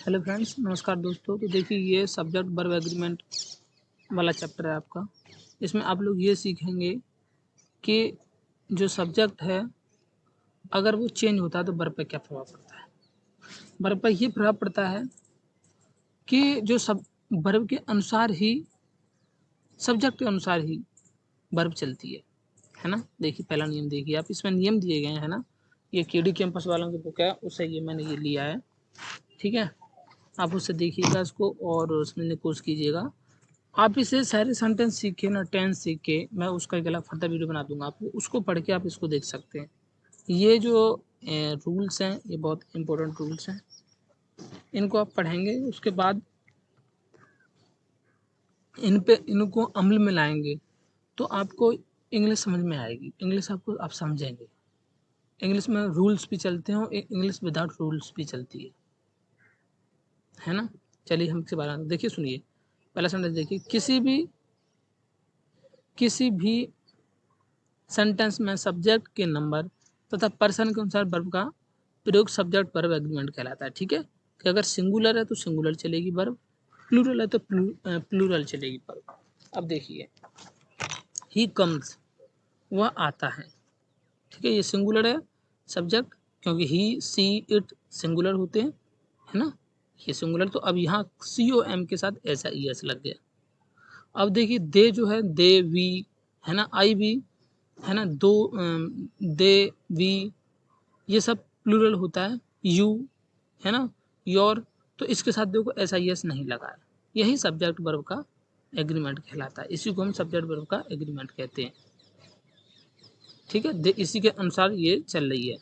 Hello friends, नमस्कार दोस्तों। तो देखिए, ये सब्जेक्ट वर्ब एग्रीमेंट वाला चैप्टर है आपका। इसमें आप लोग ये सीखेंगे कि जो सब्जेक्ट है अगर वो चेंज होता है तो वर्ब पे क्या प्रभाव पड़ता है। वर्ब पर ये प्रभाव पड़ता है कि जो सब वर्ब के अनुसार ही, सब्जेक्ट के अनुसार ही वर्ब चलती है ना। देखिए पहला नियम देखिए आप, इसमें नियम दिए गए हैं ना। ये केडी कैंपस वालों की बुक है, उससे ये मैंने ये लिया है, ठीक है। आप उससे देखिएगा इसको और उसमें कोर्स कीजिएगा। आप इसे सारे सेंटेंस सीख के ना, टेंस सीख के, मैं उसका एक अलग फर्दर वीडियो बना दूंगा आपको, उसको पढ़ के आप इसको देख सकते हैं। ये जो रूल्स हैं ये बहुत इंपॉर्टेंट रूल्स हैं, इनको आप पढ़ेंगे, उसके बाद इनको अमल में लाएंगे तो आपको इंग्लिश समझ में आएगी। इंग्लिश आपको आप समझेंगे। इंग्लिश में रूल्स भी चलते हैं, इंग्लिश विदाउट रूल्स भी चलती है ना। चलिए हम इसके बारे में देखिए, सुनिए। पहला सेंटेंस देखिए, किसी भी सेंटेंस में सब्जेक्ट के नंबर तथा पर्सन के अनुसार वर्ब का प्रयोग सब्जेक्ट वर्ब एग्रीमेंट कहलाता है, ठीक है। कि अगर सिंगुलर है तो सिंगुलर चलेगी वर्ब, प्लूरल है तो प्लूरल चलेगी वर्ब। अब देखिए, ही कम्स, वह आता है, ठीक है। ये सिंगुलर है सब्जेक्ट, क्योंकि ही, सी, इट सिंगुलर होते हैं, है ना। ये सिंगुलर, तो अब यहाँ COM के साथ ऐसा ES लग गया। अब देखिए, दे जो है, दे, वी, है ना, आई भी, है ना, दो, दे, वी, ये सब प्लूरल होता है। यू, है ना, योर, तो इसके साथ देखो ऐसा यस नहीं लगा है। यही सब्जेक्ट वर्ब का एग्रीमेंट कहलाता है। इसी को हम सब्जेक्ट वर्ब का एग्रीमेंट कहते हैं, ठीक है। इसी के अनुसार ये चल रही है,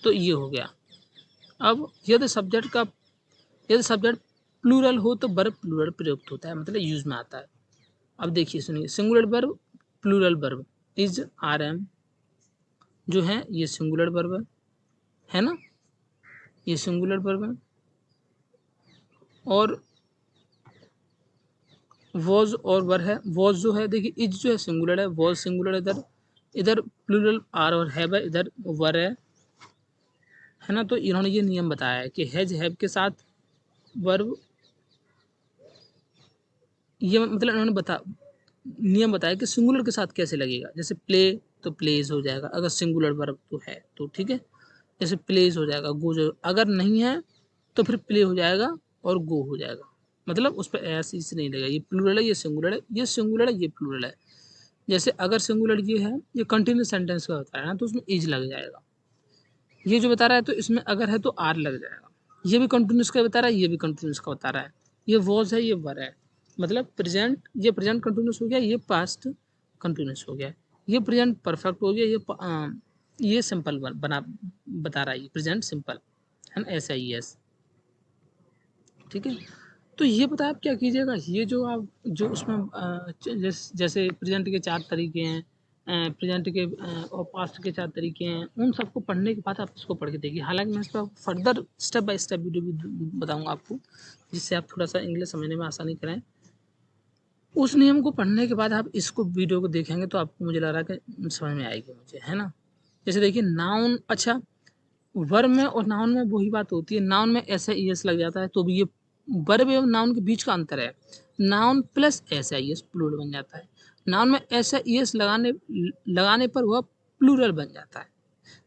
तो ये हो गया। अब यदि सब्जेक्ट प्लूरल हो तो वर्ब प्लूरल प्रयुक्त होता है, मतलब यूज में आता है। अब देखिए सुनिए, singular verb, plural verb, is, are, am जो है ये सिंगुलर वर्ब है ना, ये सिंगुलर वर्ब है। और वॉज और वर है। वॉज जो है, देखिए, इज जो है सिंगुलर है, वॉज सिंगुलर, इधर इधर प्लूरल आर और हैव है, इधर वर है ना। तो इन्होंने ये नियम बताया है कि हैज, हैव के साथ वर्ब, ये मतलब इन्होंने नियम बताया कि सिंगुलर के साथ कैसे लगेगा। जैसे प्ले तो प्लेज हो जाएगा अगर सिंगुलर वर्ब तो है तो, ठीक है। जैसे प्लेज हो जाएगा, गो जो अगर नहीं है तो फिर प्ले हो जाएगा और गो हो जाएगा, मतलब उस पर ऐसे इस नहीं लगेगा। ये प्लूरल है, ये सिंगुलर है, ये सिंगुलर है, ये प्लूरल है। जैसे अगर सिंगुलर ये है, ये कंटिन्यूस सेंटेंस का होता है ना, तो उसमें इज लग जाएगा। ये जो बता रहा है तो इसमें अगर है तो आर लग जाएगा। ये भी कंटिन्यूस का बता रहा है, ये भी कंटिन्यूस का बता रहा है। ये वॉज है, ये वर है, मतलब प्रेजेंट, ये प्रेजेंट कंटिन्यूस हो गया, ये पास्ट कंटिन्यूस हो गया, ये प्रेजेंट परफेक्ट हो गया, ये सिंपल बना बता रहा है, ये प्रेजेंट सिंपल है ना, ऐसा ही यस, ठीक है। तो ये पता है आप क्या कीजिएगा, ये जो आप जो उसमें जैसे प्रेजेंट के 4 तरीके हैं, प्रेजेंट के और पास्ट के 4 तरीके हैं, उन सबको पढ़ने के बाद आप इसको पढ़ के देखिए। हालांकि मैं इस पर further step by step video भी बताऊंगा आपको, जिससे आप थोड़ा सा इंग्लिश समझने में आसानी करें। उस नियम को पढ़ने के बाद आप इसको वीडियो को देखेंगे तो आपको, मुझे लग रहा है कि समझ में आएगी मुझे, है ना। जैसे देखिए, नाउन, अच्छा, वर्ब में और नाउन में वही बात होती है। नाउन में ऐसा ES लग जाता है तो भी ये वर्ब एवं नाउन के बीच का अंतर है। नाउन प्लस ऐसा ES प्लूरल बन जाता है। नाउन में ऐसा ES लगाने लगाने पर वह प्लूरल बन जाता है।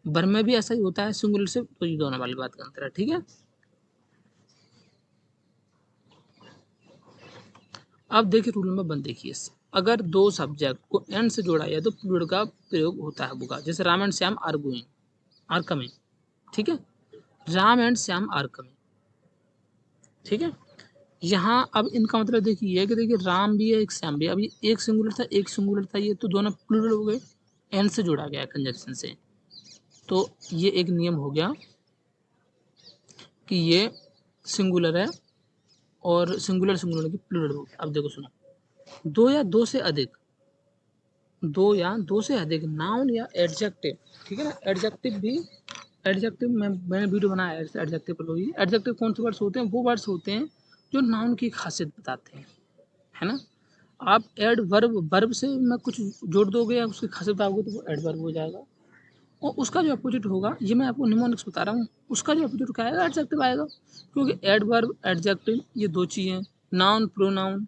वर्ब में भी ऐसा ही होता है सिंगुलर से, तो ये दोनों वाली बात का अंतर है, ठीक है। अब देखिए रूल नंबर 1 देखिए, अगर दो सब्जेक्ट को एंड से जोड़ा जाए तो प्लूरल का प्रयोग होता है होगा। जैसे Ram and Shyam are going, are coming, ठीक है। Ram and Shyam are coming, ठीक है। यहाँ अब इनका मतलब देखिए ये है कि देखिए, राम भी है, एक श्याम भी है। अब ये एक सिंगुलर था, एक सिंगुलर था, ये तो दोनों प्लूरल हो गए, एन से जोड़ा गया कंजक्शन से। तो ये एक नियम हो गया कि ये सिंगुलर है और सिंगुलर सिंगुलर की प्लूरल हो गया। अब देखो सुनो, दो या दो से अधिक, दो या दो से अधिक नाउन या एडजेक्टिव, ठीक है ना। एडजेक्टिव भी, एडजेक्टिव मैंने वीडियो बनाया है एडजेक्टिव पर भी। एडजेक्टिव कौन से वर्ड्स होते हैं, वो वर्ड्स होते हैं जो नाउन की खासियत बताते हैं, है ना। आप एड वर्ब, वर्ब से मैं कुछ जोड़ दोगे या उसकी खासियत बताओगे तो वो एडवर्ब हो जाएगा। और उसका जो अपोजिट होगा, ये मैं आपको निमोनिक्स बता रहा हूँ, उसका जो अपोजिट क्या आएगा, एडजेक्टिव आएगा, क्योंकि एडवर्ब एडजेक्टिव ये दो चीज़ें, नाउन प्रोनाउन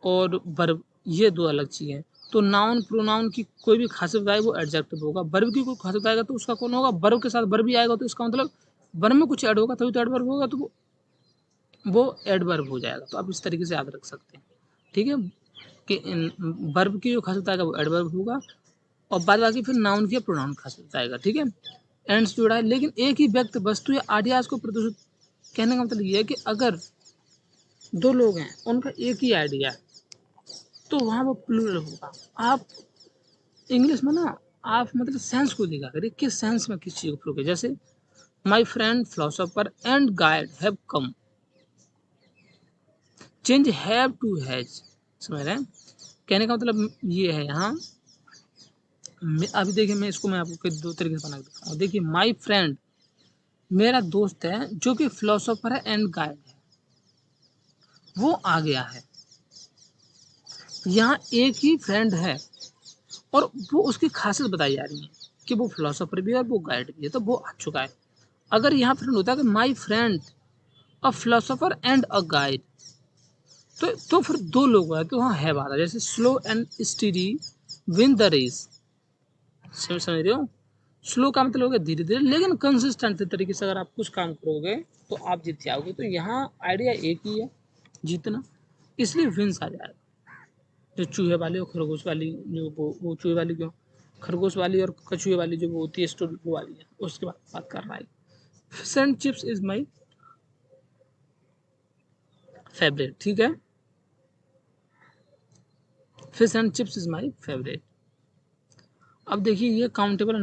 और वर्ब ये दो अलग चीज़ें। तो नाउन प्रोनाउन की कोई भी खासियत बताए वो एडजेक्टिव होगा, वर्ब की कोई खासियत आएगा तो उसका कौन होगा, वर्ब के साथ वर्ब भी आएगा, तो इसका मतलब वर्ब में कुछ ऐड होगा तभी तो एडवर्ब होगा, तो वो एडवर्ब हो जाएगा। तो आप इस तरीके से याद रख सकते हैं, ठीक है, कि वर्ब की जो खासियत आएगा वो एडवर्ब होगा, और बाद बाकी फिर नाउन की प्रोनाउन खासियत आएगा, ठीक है। एंड से जुड़ा है, लेकिन एक ही व्यक्ति वस्तु या आइडियाज को प्रदर्शित, कहने का मतलब ये है कि अगर दो लोग हैं उनका एक ही आइडिया है तो वहाँ वो प्लूरल होगा। आप इंग्लिश में ना आप मतलब सेंस को देखा करिए, किस सेंस में किस चीज़ को प्रूव है। जैसे my friend philosopher and guide have come, change have to has, समझ रहे हैं, कहने का मतलब ये है यहाँ। अभी देखिए मैं आपको दो तरीके से बना के दिखाऊंगा। देखिए माई फ्रेंड मेरा दोस्त है जो कि फिलोसोफर है एंड गाइड है, वो आ गया है। यहाँ एक ही फ्रेंड है और वो उसकी खासियत बताई जा रही है कि वो फिलोसोफर भी है और वो गाइड भी है, तो वो आ चुका है। अगर यहाँ फ्रेंड होता है कि my friend a philosopher and a guide, तो फिर दो लोग हैं तो वहाँ है बात है। जैसे slow and steady win the race, समझ रहे हो, स्लो का मतलब होगा धीरे धीरे लेकिन कंसिस्टेंट तरीके से अगर आप कुछ काम करोगे तो आप जीत जाओगे। तो यहाँ आइडिया एक ही है, जीतना, इसलिए विंस आ जाएगा। जो चूहे वाली और खरगोश वाली, जो वो चूहे वाली क्यों, खरगोश वाली और कछुए वाली जो वो होती है स्टोरी वो वाली है, उसके बाद बात कर रहा है। Fish and chips is my favourite, ठीक है, fish and chips is my favourite. अब देखिए ये काउंटेबल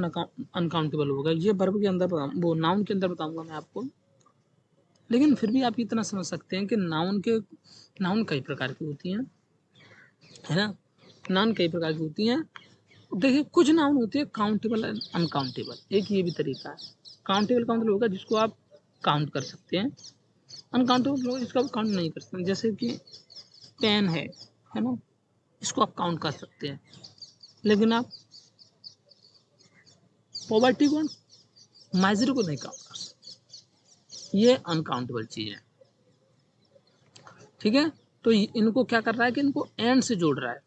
अनकाउंटेबल होगा, ये वर्ब के अंदर वो नाउन के अंदर बताऊंगा मैं आपको, लेकिन फिर भी आप इतना समझ सकते हैं कि नाउन कई प्रकार की होती हैं, है ना, नाउन कई प्रकार की होती हैं। देखिए कुछ नाउन होते हैं काउंटेबल एंड अनकाउंटेबल, एक ये भी तरीका है। काउंटेबल का मतलब होगा जिसको आप काउंट कर सकते हैं, अनकाउंटेबल होगा जिसको आप काउंट नहीं कर सकते। जैसे कि पेन है ना, इसको आप काउंट कर सकते हैं, लेकिन आप पॉवर्टी को, माइजरी को नहीं काउंट कर सकते, ये अनकाउंटेबल चीज है, ठीक है। तो इनको क्या कर रहा है कि इनको एंड से जोड़ रहा है,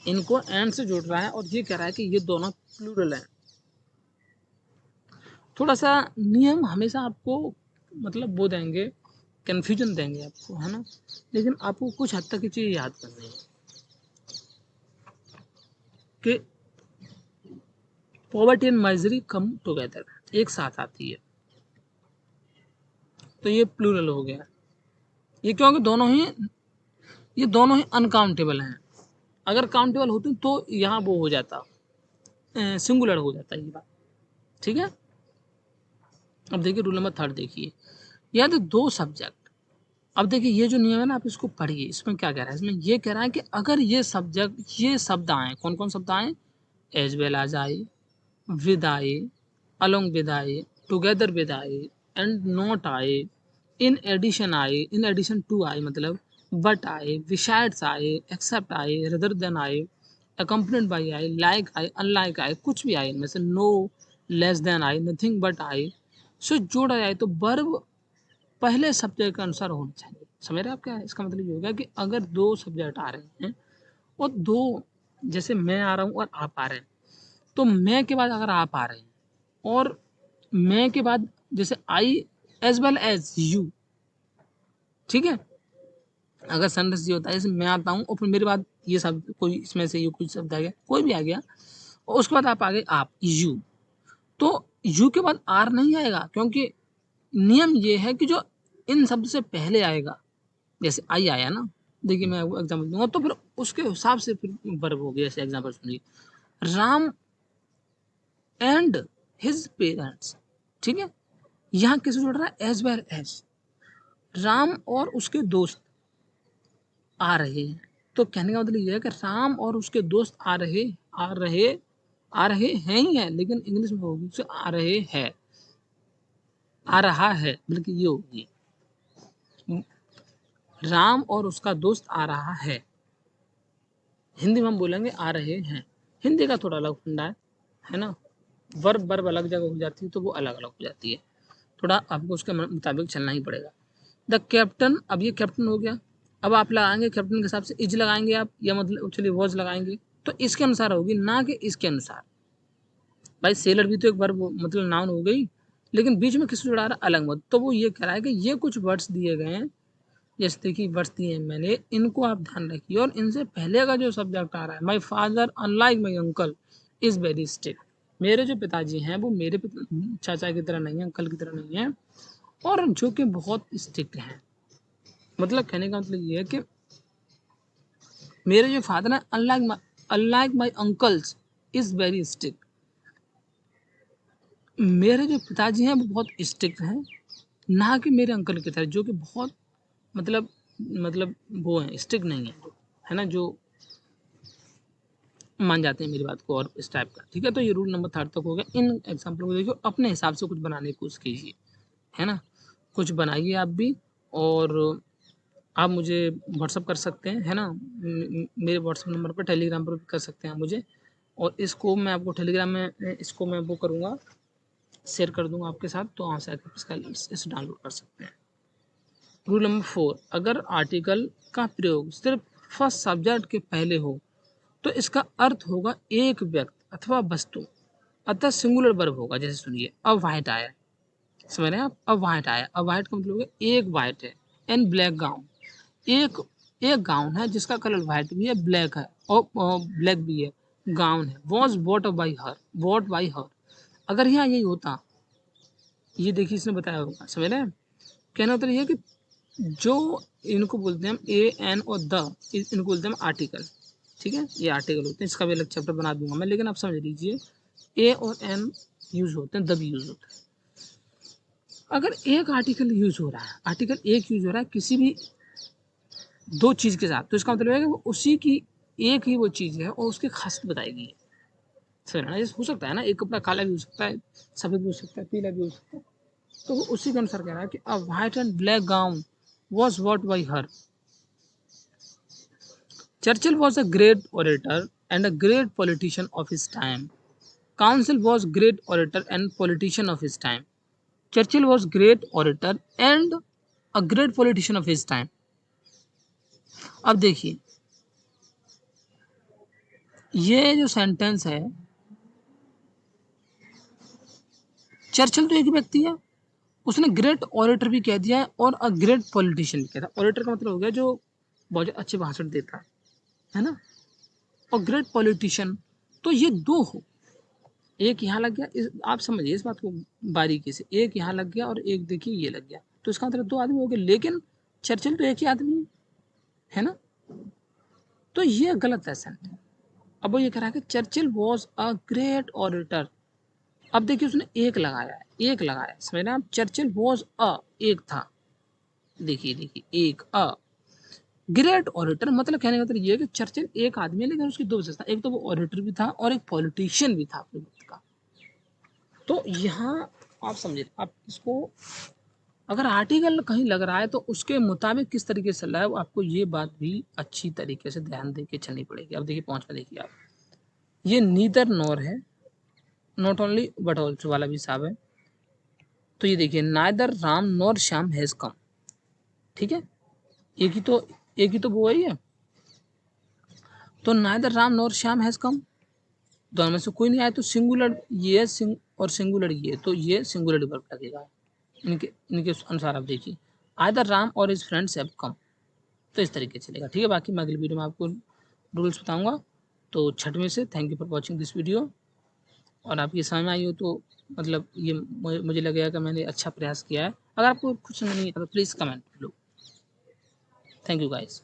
इनको एंड से जोड़ रहा है, और ये कह रहा है कि ये दोनों प्लूरल हैं। थोड़ा सा नियम हमेशा आपको मतलब वो देंगे, कन्फ्यूजन देंगे आपको, है ना, लेकिन आपको कुछ हद तक की चीज़ याद करनी है कि poverty and misery come together, एक साथ आती है, तो ये प्लूरल हो गया। ये क्योंकि दोनों ही अनकाउंटेबल हैं, अगर काउंटेबल होते तो यहाँ वो हो जाता, सिंगुलर हो जाता ये बात, ठीक है। अब देखिए रूल नंबर 3 देखिए, याद दो सब्जेक्ट। अब देखिए ये जो नियम है ना आप इसको पढ़िए, इसमें क्या कह रहा है, इसमें ये कह रहा है कि अगर ये शब्द आए, कौन कौन शब्द आए, एज वेल एज आए, विद आए, अलोंग विद आए, टुगेदर विद आए, एंड नॉट आए, इन एडिशन आए, इन एडिशन टू आए, मतलब बट आए, बिसाइड्स आए, एक्सेप्ट आए, रदर देन आए, अकम्पनीड बाई आए, लाइक आए, अनलाइक आए, कुछ भी आए इनमें से, नो लेस देन आए, नथिंग बट आए, सो जोड़ा जाए तो वर्ब पहले सब्जेक्ट के अनुसार होना चाहिए। समझ रहे हैं आप, क्या है इसका मतलब ये होगा कि अगर दो सब्जेक्ट आ रहे हैं और दो, जैसे मैं आ रहा हूँ और आप आ रहे हैं, तो मैं के बाद अगर आप आ रहे हैं और मैं के बाद जैसे I as well as you, ठीक है, अगर सेंटेंस ये होता है जैसे मैं आता हूँ और फिर मेरे बाद ये शब्द कोई इसमें से ये कोई शब्द आ गया, कोई भी आ गया, और उसके बाद आप आ गए आप यू, तो यू के बाद आर नहीं आएगा, क्योंकि नियम ये है कि जो इन शब्द से पहले आएगा, जैसे आई आया ना, देखिए मैं एग्जाम्पल दूंगा तो फिर उसके हिसाब से फिर वर्ब हो गया। जैसे एग्जाम्पल सुनिए, राम एंड हिज पेरेंट्स, ठीक है, यहाँ किसे जोड़ रहा है, एज वेल एज, राम और उसके दोस्त आ रहे हैं। तो कहने का मतलब ये है कि राम और उसके दोस्त आ रहे हैं ही है, लेकिन इंग्लिश में होगी से आ रहे हैं, आ रहा है, बल्कि ये होगी राम और उसका दोस्त आ रहा है, हिंदी में हम बोलेंगे आ रहे हैं, हिंदी का थोड़ा अलग फंडा है ना, वर्ब वर्ब अलग जगह हो जाती है तो वो अलग अलग हो जाती है, थोड़ा आपको उसके मुताबिक चलना ही पड़ेगा। द कैप्टन, अब ये कैप्टन हो गया, अब आप लगाएंगे कैप्टन के हिसाब से इज लगाएंगे आप, या मतलब चलिए वॉज लगाएंगे, तो इसके अनुसार होगी ना कि इसके अनुसार। भाई सेलर भी तो एक वर्ब मतलब नाउन हो गई, लेकिन बीच में किसको जुड़ा रहा है, अलग मत। तो वो ये कह रहा है कि ये कुछ वर्ड्स दिए गए हैं, जैसे देखिए वर्ड्स दिए हैं मैंने, इनको आप ध्यान रखिए, और इनसे पहले का जो सब्जेक्ट आ रहा है, my father unlike my uncle is very strict, मेरे जो पिताजी हैं वो मेरे चाचा की तरह नहीं है, अंकल की तरह नहीं है, और जो कि बहुत स्ट्रिक्ट हैं। मतलब कहने का मतलब ये है कि मेरे जो फादर हैं unlike my uncles is very strict, मेरे जो पिताजी हैं वो बहुत स्ट्रिक्ट हैं, ना कि मेरे अंकल की तरह जो कि बहुत मतलब मतलब वो हैं स्ट्रिक्ट नहीं है, है ना, जो मान जाते हैं मेरी बात को, और इस टाइप का। ठीक है, तो ये रूल नंबर 3 तक हो गया। इन एग्जाम्पल को देखिए, अपने हिसाब से कुछ बनाने की कोशिश कीजिए, है ना, कुछ बनाइए आप भी, और आप मुझे व्हाट्सअप कर सकते हैं, है ना, मेरे व्हाट्सअप नंबर पर, टेलीग्राम पर भी कर सकते हैं मुझे, और इसको मैं आपको टेलीग्राम में इसको मैं वो करूँगा, शेयर कर दूंगा आपके साथ, तो वहाँ से आकर इसका इसे डाउनलोड कर सकते हैं। रूल नंबर 4, अगर आर्टिकल का प्रयोग सिर्फ फर्स्ट सब्जेक्ट के पहले हो तो इसका अर्थ होगा एक व्यक्ति अथवा वस्तु, अतः सिंगुलर वर्ब होगा। जैसे सुनिए, अ वाइट आया, समझ रहे हैं आप, अ वाइट आया, अ वाइट का मतलब है एक वाइट है, एन ब्लैक गाउन, एक एक गाउन है जिसका कलर वाइट भी है, ब्लैक है, और ब्लैक भी है, गाउन है, was bought by her, bot by her. अगर यहाँ यही होता, ये देखिए इसने बताया होगा, समझ रहे हैं, कहना मतलब ये है कि जो इनको बोलते हैं हम ए एन और द, इनको बोलते हैं हम आर्टिकल। ठीक है, ये आर्टिकल होते हैं, इसका भी अलग चैप्टर बना दूंगा मैं, लेकिन आप समझ लीजिए ए और एन यूज होते हैं, द भी यूज होता है। अगर एक आर्टिकल यूज हो रहा है, आर्टिकल एक यूज हो रहा है किसी भी दो चीज के साथ, तो इसका मतलब है कि वो उसी की एक ही वो चीज है और उसकी खासियत बताएगी। समझ रहे हो सकता है ना, एक कपड़ा काला भी हो सकता है, सफेद भी हो सकता है, पीला भी हो सकता है, तो वो उसी के अनुसार कह रहा है कि a white and black gown was what by her. Churchill was a great orator and a great politician of his time. Council was great orator and politician of his time. Churchill was great orator and a great politician of his time. अब देखिए, ये जो sentence है, Churchill तो एक व्यक्ति है, उसने ग्रेट ऑरेटर भी कह दिया है और अ ग्रेट पॉलिटिशियन भी कह दिया। ऑरेटर का मतलब हो गया जो बहुत अच्छे भाषण देता है ना, और ग्रेट पॉलिटिशियन, तो ये दो हो, एक यहाँ लग गया, आप समझिए इस बात को बारीकी से, एक यहाँ लग गया और एक देखिए ये लग गया, तो इसका मतलब दो आदमी हो गए, लेकिन चर्चिल तो एक ही आदमी है ना, तो ये गलत है सेंटेंस। अब वो ये कह रहा है कि Churchill was a great orator, अब देखिए उसने एक लगाया है, एक लगाया, समझ रहे हैं आप, चर्चिल वॉज अ, एक था, देखिए देखिए एक अ ग्रेट ऑरेटर, मतलब कहने का मतलब ये है कि चर्चिल एक आदमी है, लेकिन उसकी दो विशेषता, एक तो वो ऑरेटर भी था और एक पॉलिटिशियन भी था अपने वक्त का। तो यहाँ आप समझिए, आप इसको अगर आर्टिकल कहीं लग रहा है तो उसके मुताबिक किस तरीके से चल रहा है, वो आपको ये बात भी अच्छी तरीके से ध्यान दे के चलनी पड़ेगी। अब देखिए 5वां देखिए आप, ये नीदर नॉर है, नॉट ओनली बट ऑल्सो वाला भी साहब है, तो ये देखिए neither Ram nor Shyam has come. ठीक है, एक ही तो वो है, तो neither Ram nor Shyam has come, दोनों में से कोई नहीं आया, तो सिंगुलर ये और सिंगुलर ये, तो ये सिंगुलर वर्ब लगेगा इनके इनके अनुसार। आप देखिए आइदर राम और हिज फ्रेंड्स हैव कम, तो इस तरीके से चलेगा। ठीक है, बाकी मैं अगली वीडियो में आपको रूल्स बताऊंगा। तो 6वें से thank you for watching this video, और आपकी समझ में आई हो तो मतलब ये मुझे लगेगा कि मैंने अच्छा प्रयास किया है। अगर आपको कुछ नहीं आता तो please comment low. Thank you guys.